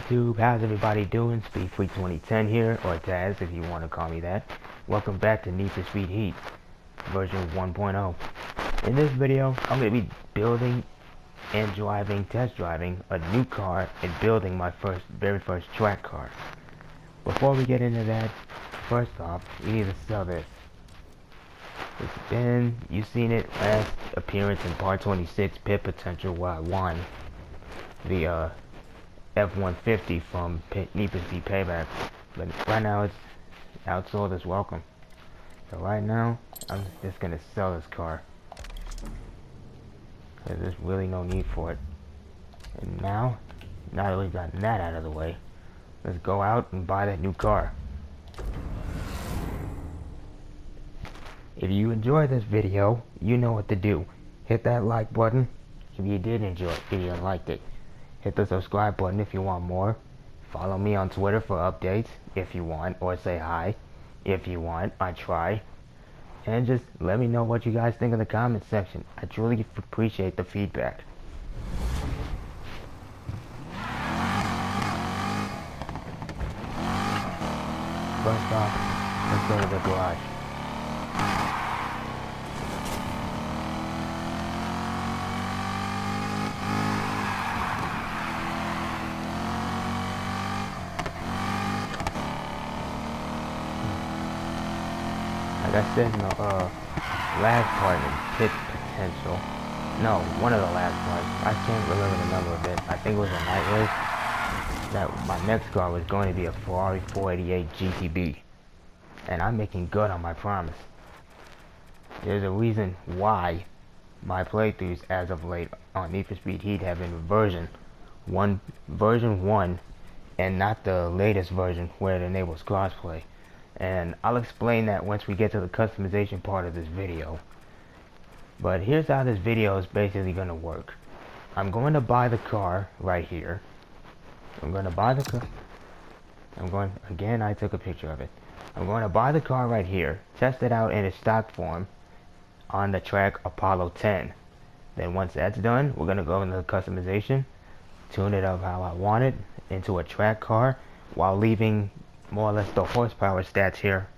YouTube, how's everybody doing? Speedfreak 2010 here, or Taz if you want to call me that. Welcome back to Need for Speed Heat, version 1.0. In this video, I'm going to be building and test driving a new car and building my very first track car. Before we get into that, first off, we need to sell this. You've seen it last appearance in part 26, Pit Potential, where I won the F-150 from Need for Speed Payback, but right now it's outsold as welcome. So right now I'm just gonna sell this car because there's really no need for it. And now that we've gotten that out of the way, let's go out and buy that new car. If you enjoyed this video, you know what to do. Hit that like button if you did enjoy it, if you liked it. Hit the subscribe button if you want more. Follow me on Twitter for updates if you want, or say hi if you want. I try. And just let me know what you guys think in the comment section. I truly appreciate the feedback. First off, let's go to the garage. Like I said in the last part in Pit Potential, no, one of the last parts, I can't remember the number of it, I think it was a night race, that my next car was going to be a Ferrari 488 GTB, and I'm making good on my promise. There's a reason why my playthroughs as of late on Need for Speed Heat have been version 1, and not the latest version where it enables crossplay. And I'll explain that once we get to the customization part of this video. But here's how this video is basically going to work. I'm going to buy the car right here. I'm going to buy the car. Again, I took a picture of it. I'm going to buy the car right here, test it out in its stock form on the track Apollo 10. Then once that's done, we're going to go into the customization, tune it up how I want it into a track car, while leaving more or less the horsepower stats here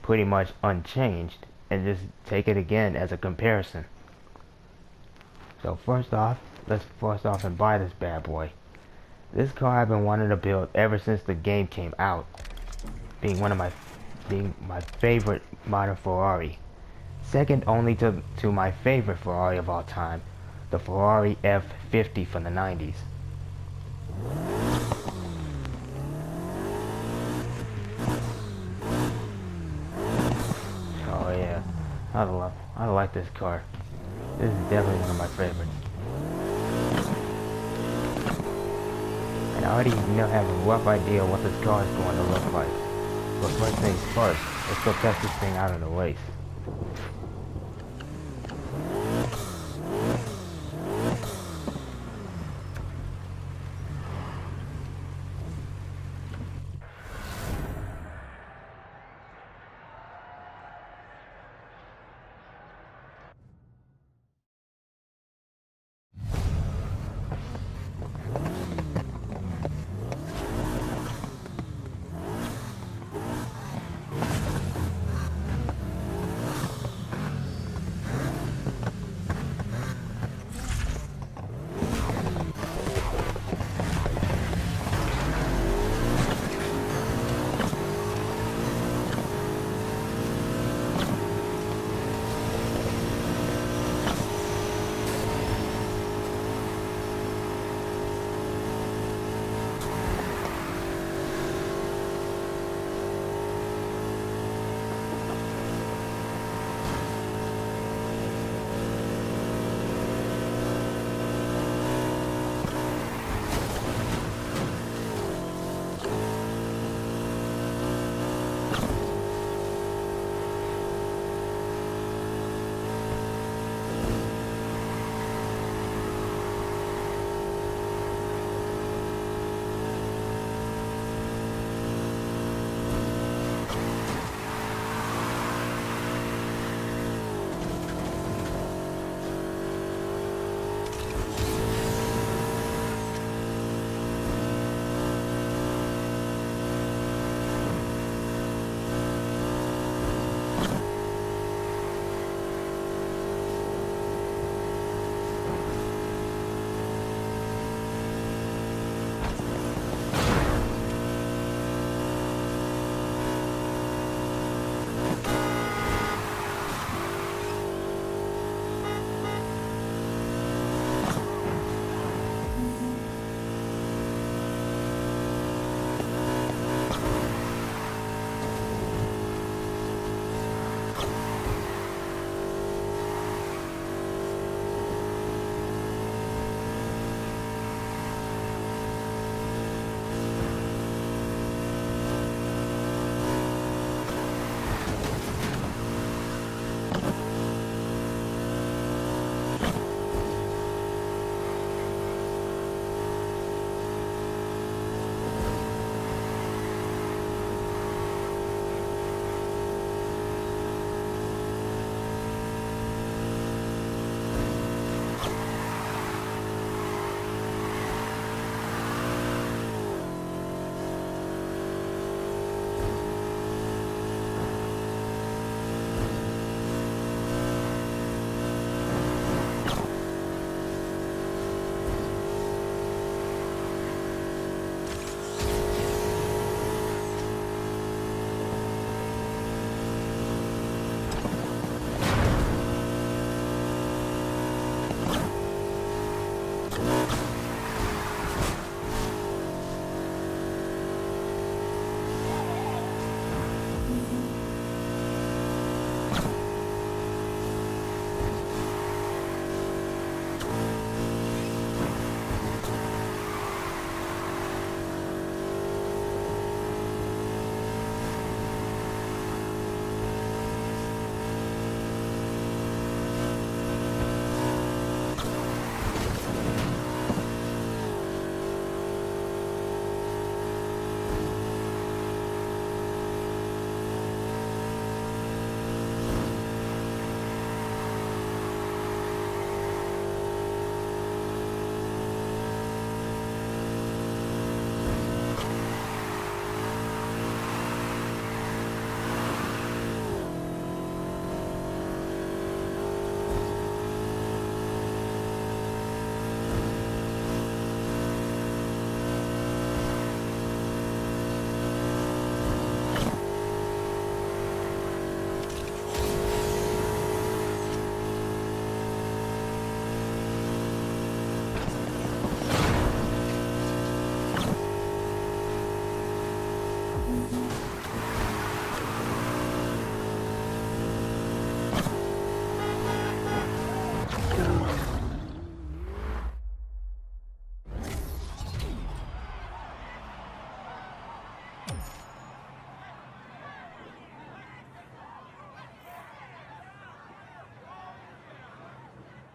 pretty much unchanged, and just take it again as a comparison. So first off, let's and buy this bad boy. This car I've been wanting to build ever since the game came out, being my favorite modern Ferrari, second only to my favorite Ferrari of all time, the Ferrari F50 from the 90s. Oh yeah, I like this car. This is definitely one of my favorites. And I already have a rough idea what this car is going to look like. But first things first, let's go test this thing out in the race.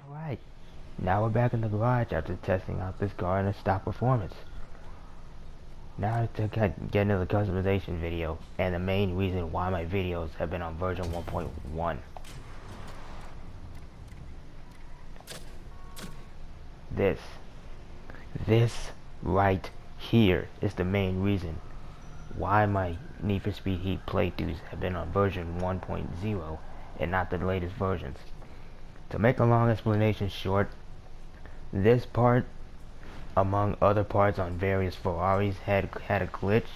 Alright, now we're back in the garage after testing out this car in a stock performance. Now to get into the customization video, and the main reason why my videos have been on version 1.1. This right here is the main reason why my Need for Speed Heat playthroughs have been on version 1.0 and not the latest versions. To make a long explanation short, this part, among other parts on various Ferraris, had a glitch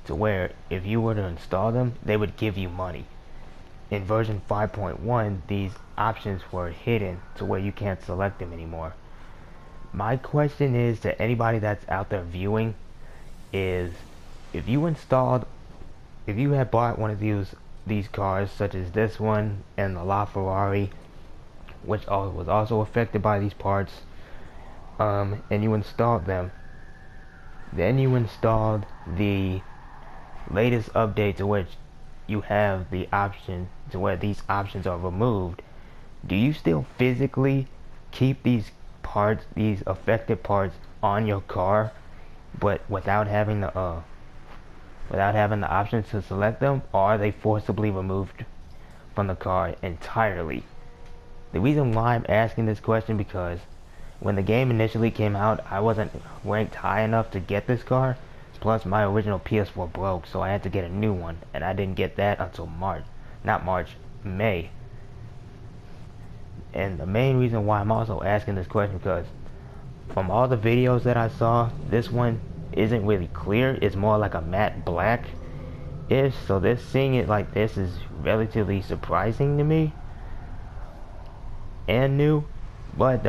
to where if you were to install them, they would give you money. In version 5.1, these options were hidden to where you can't select them anymore. My question is to anybody that's out there viewing is, if you had bought one of these cars, such as this one and the LaFerrari, which was also affected by these parts, and you installed them, then you installed the latest update to which you have the option to where these options are removed, do you still physically keep these parts, these affected parts, on your car, but without having the options to select them, or are they forcibly removed from the car entirely? The reason why I'm asking this question, because when the game initially came out, I wasn't ranked high enough to get this car, plus my original PS4 broke, so I had to get a new one, and I didn't get that until May. And the main reason why I'm also asking this question, because from all the videos that I saw, this one isn't really clear. It's more like a matte black-ish, so seeing it like this is relatively surprising to me and new. But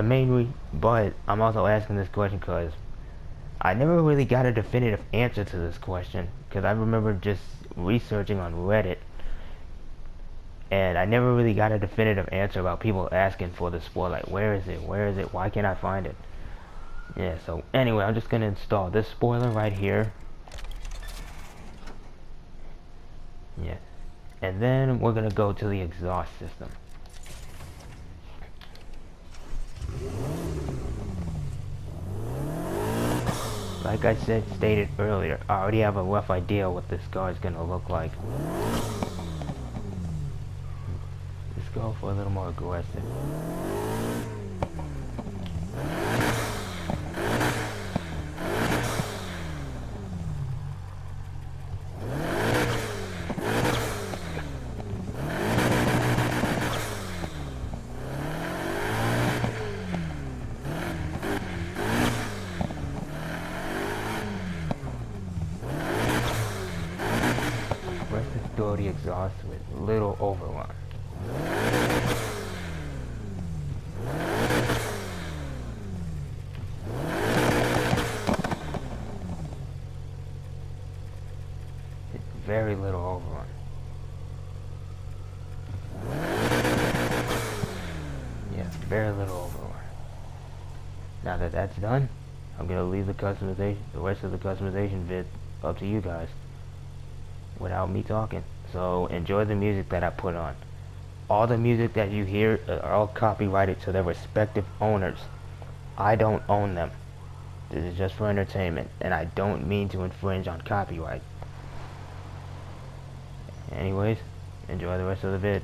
but I'm also asking this question because I never really got a definitive answer to this question, because I remember just researching on Reddit, and I never really got a definitive answer about people asking for the spoiler, like where is it, why can't I find it? Yeah, so anyway, I'm just gonna install this spoiler right here. Yeah, and then we're gonna go to the exhaust system. Like I stated earlier, I already have a rough idea what this car is gonna look like. Let's go for a little more aggressive. The exhaust with little overrun. It's very little overrun. Yeah, very little overrun. Now that that's done, I'm gonna leave the rest of the customization vid up to you guys without me talking. So enjoy the music that I put on. All the music that you hear are all copyrighted to their respective owners. I don't own them. This is just for entertainment, and I don't mean to infringe on copyright. Anyways, enjoy the rest of the vid.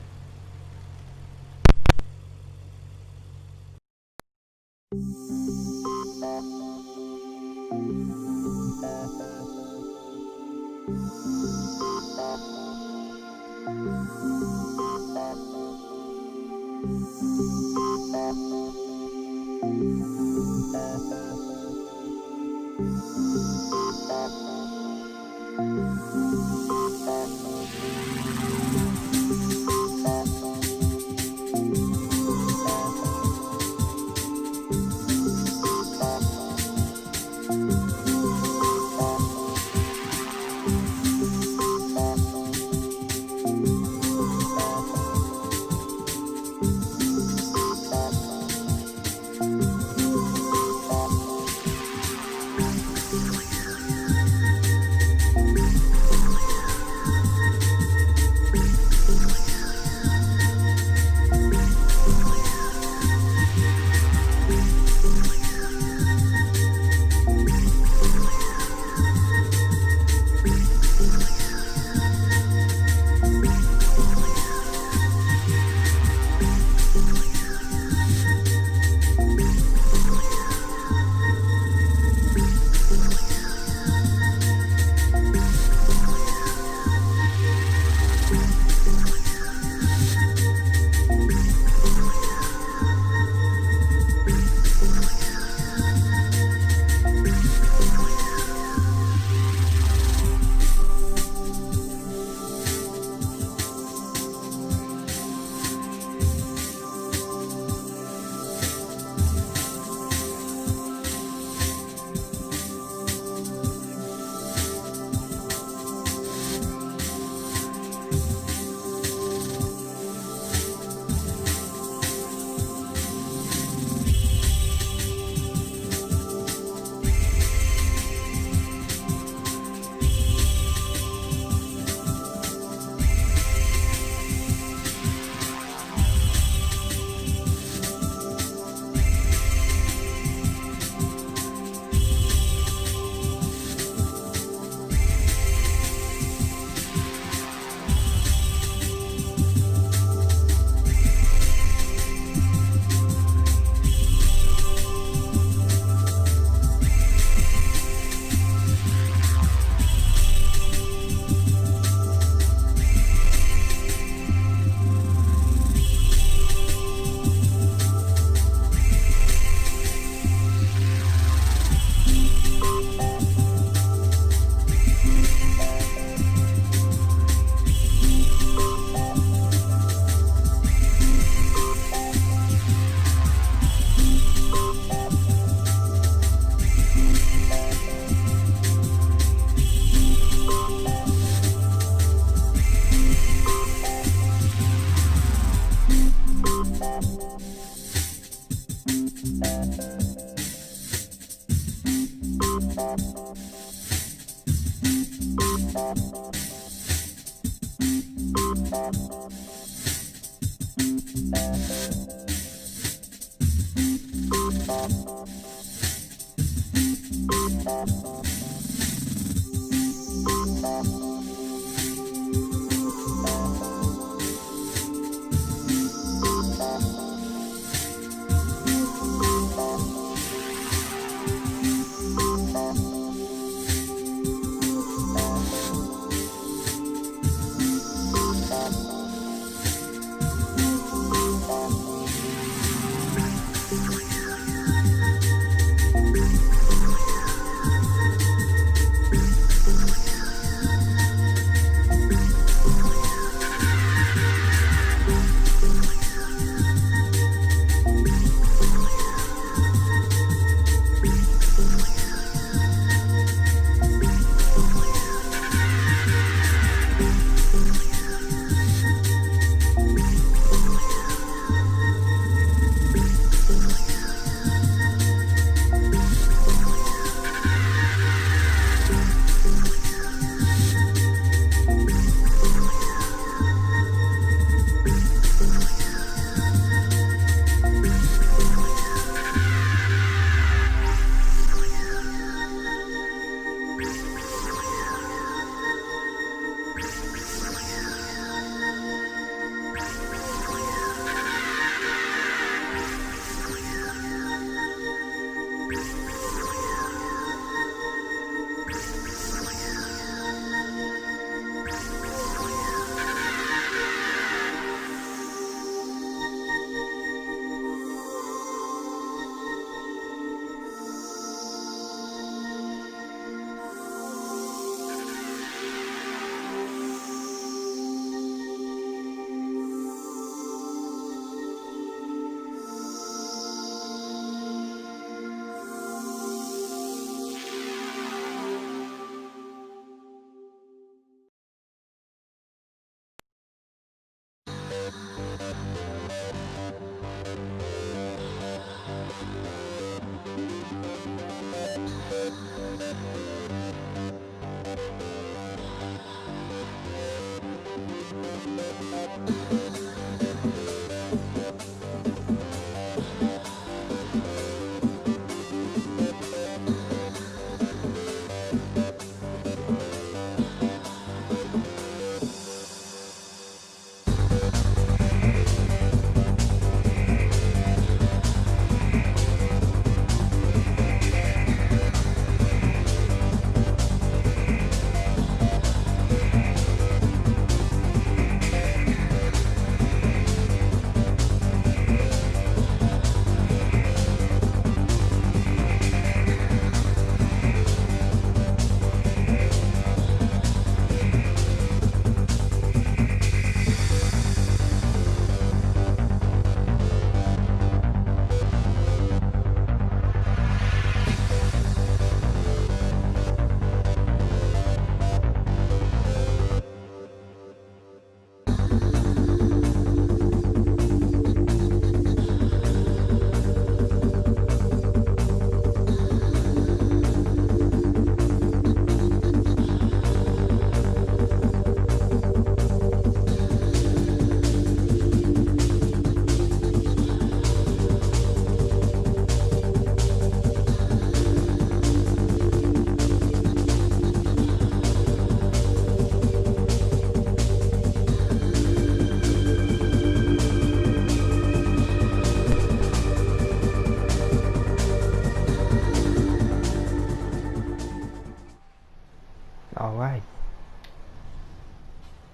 Alright.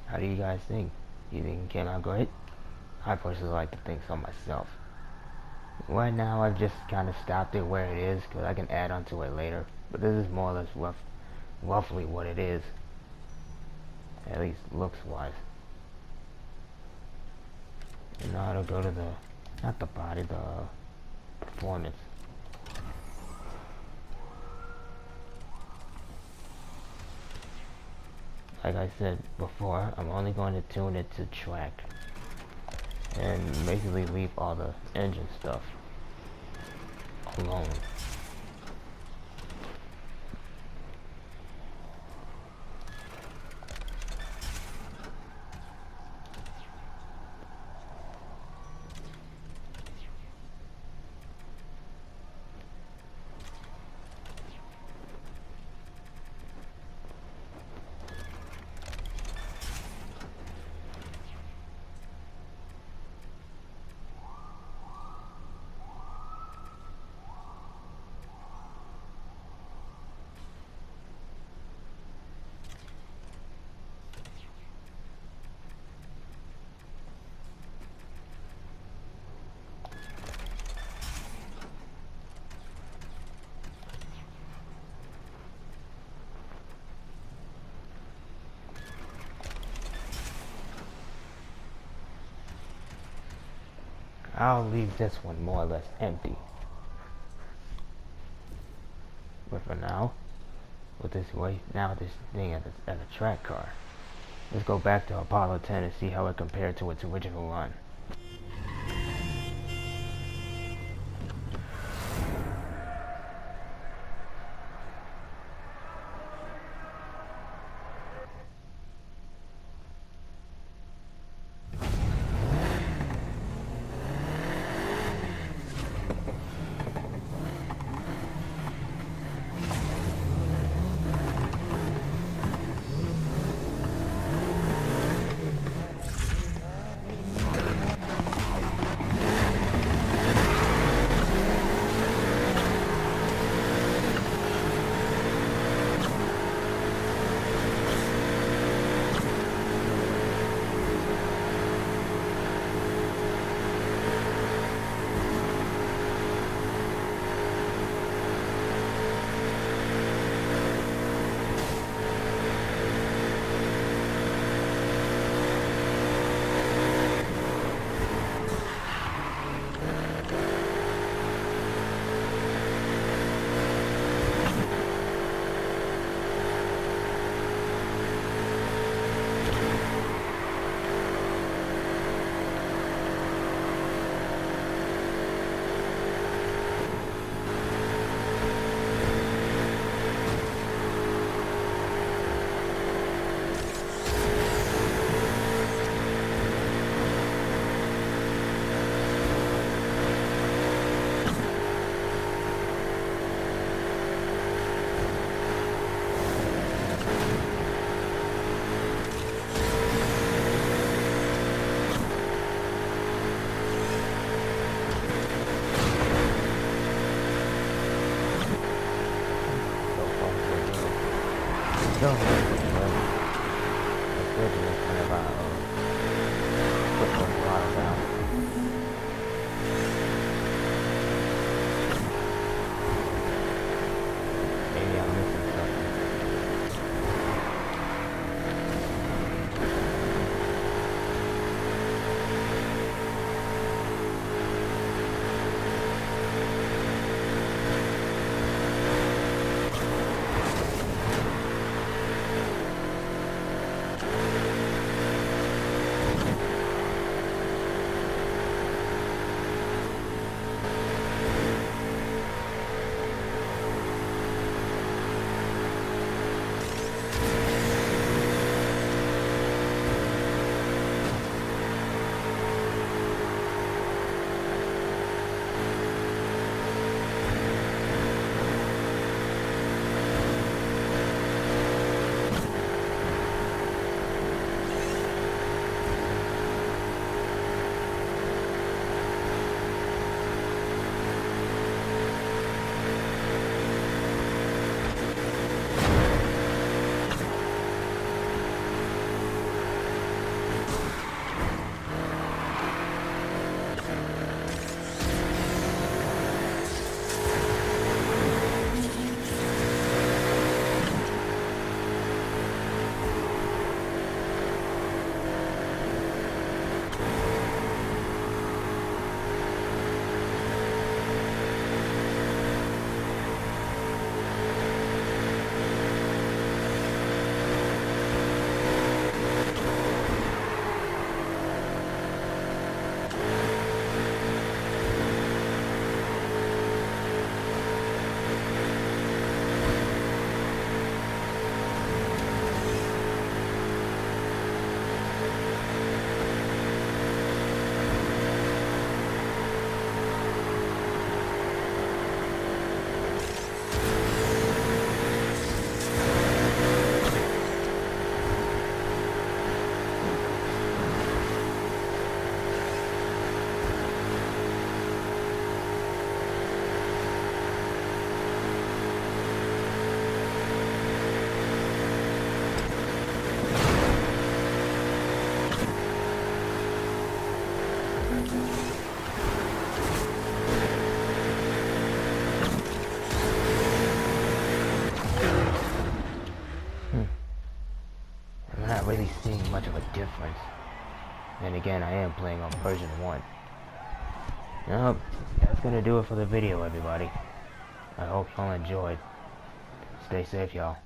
How do you guys think? You think it came out great? I personally like to think so myself. Right now I've just kind of stopped it where it is because I can add on to it later. But this is more or less roughly what it is. At least looks wise. And now it'll go to the, not the body, the performance. Like I said before, I'm only going to tune it to track and basically leave all the engine stuff alone. I'll leave this one more or less empty. But for now, with this way, now this thing as a track car. Let's go back to Apollo 10 and see how it compared to its original run. So, that's good. Just kind of put the throttle down. Maybe I'm missing something. Really seeing much of a difference. And again, I am playing on version 1. Yep, that's gonna do it for the video, everybody. I hope y'all enjoyed. Stay safe, y'all.